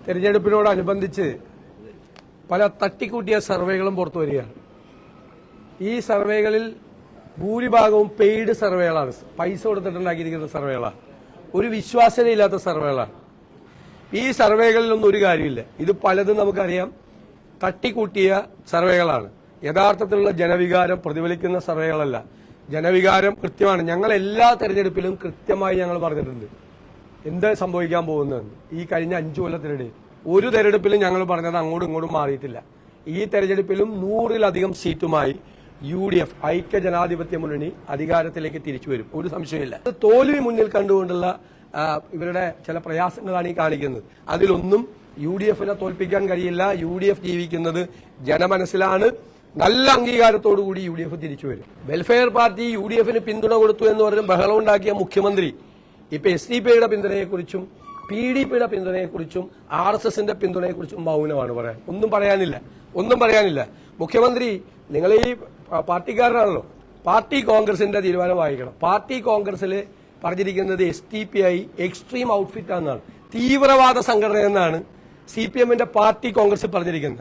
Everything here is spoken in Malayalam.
തെരഞ്ഞെടുപ്പിനോടനുബന്ധിച്ച് പല തട്ടിക്കൂട്ടിയ സർവേകളും പുറത്തു വരികയാണ്. ഈ സർവേകളിൽ ഭൂരിഭാഗവും പെയ്ഡ് സർവേകളാണ്, പൈസ കൊടുത്തിട്ടുണ്ടാക്കിയിരിക്കുന്ന സർവേകളാണ്, ഒരു വിശ്വാസ്യതയില്ലാത്ത സർവേകളാണ്. ഈ സർവേകളിലൊന്നും ഒരു കാര്യമില്ല. ഇത് പലതും നമുക്കറിയാം, തട്ടിക്കൂട്ടിയ സർവേകളാണ്. യഥാർത്ഥത്തിലുള്ള ജനവികാരം പ്രതിഫലിക്കുന്ന സർവേകളല്ല. ജനവികാരം കൃത്യമാണ്. ഞങ്ങൾ എല്ലാ തെരഞ്ഞെടുപ്പിലും കൃത്യമായി ഞങ്ങൾ പറഞ്ഞിട്ടുണ്ട് എന്ത് സംഭവിക്കാൻ പോകുന്നതെന്ന്. ഈ കഴിഞ്ഞ 5 കൊല്ലത്തിനിടെ ഒരു തെരഞ്ഞെടുപ്പിലും ഞങ്ങൾ പറഞ്ഞത് അങ്ങോട്ടും ഇങ്ങോട്ടും മാറിയിട്ടില്ല. ഈ തെരഞ്ഞെടുപ്പിലും 100-ലധികം സീറ്റുമായി UDF ഐക്യ ജനാധിപത്യ മുന്നണി അധികാരത്തിലേക്ക് തിരിച്ചു വരും, ഒരു സംശയമില്ല. തോൽവി മുന്നിൽ കണ്ടുകൊണ്ടുള്ള ഇവരുടെ ചില പ്രയാസങ്ങളാണ് ഈ കാണിക്കുന്നത്. അതിലൊന്നും UDF-നെ തോൽപ്പിക്കാൻ കഴിയില്ല. UDF ജീവിക്കുന്നത് ജനമനസ്സിലാണ്. നല്ല അംഗീകാരത്തോടുകൂടി UDF തിരിച്ചു വരും. വെൽഫെയർ പാർട്ടി UDF-ന് പിന്തുണ കൊടുത്തു എന്ന് പറഞ്ഞ് ബഹളമുണ്ടാക്കിയ മുഖ്യമന്ത്രി ഇപ്പൊ SDPയുടെ പിന്തുണയെക്കുറിച്ചും PDPയുടെ പിന്തുണയെക്കുറിച്ചും RSSന്റെ പിന്തുണയെക്കുറിച്ചും മൗനമാണ്. ഒന്നും പറയാനില്ല. മുഖ്യമന്ത്രി, നിങ്ങൾ ഈ പാർട്ടിക്കാരനാണല്ലോ, പാർട്ടി കോൺഗ്രസിന്റെ തീരുമാനം വായിക്കണം. പാർട്ടി കോൺഗ്രസിൽ പറഞ്ഞിരിക്കുന്നത് SDPI എക്സ്ട്രീം ഔട്ട്ഫിറ്റ് ആണെന്നാണ്, തീവ്രവാദ സംഘടന എന്നാണ് CPM-ന്റെ പാർട്ടി കോൺഗ്രസ് പറഞ്ഞിരിക്കുന്നത്.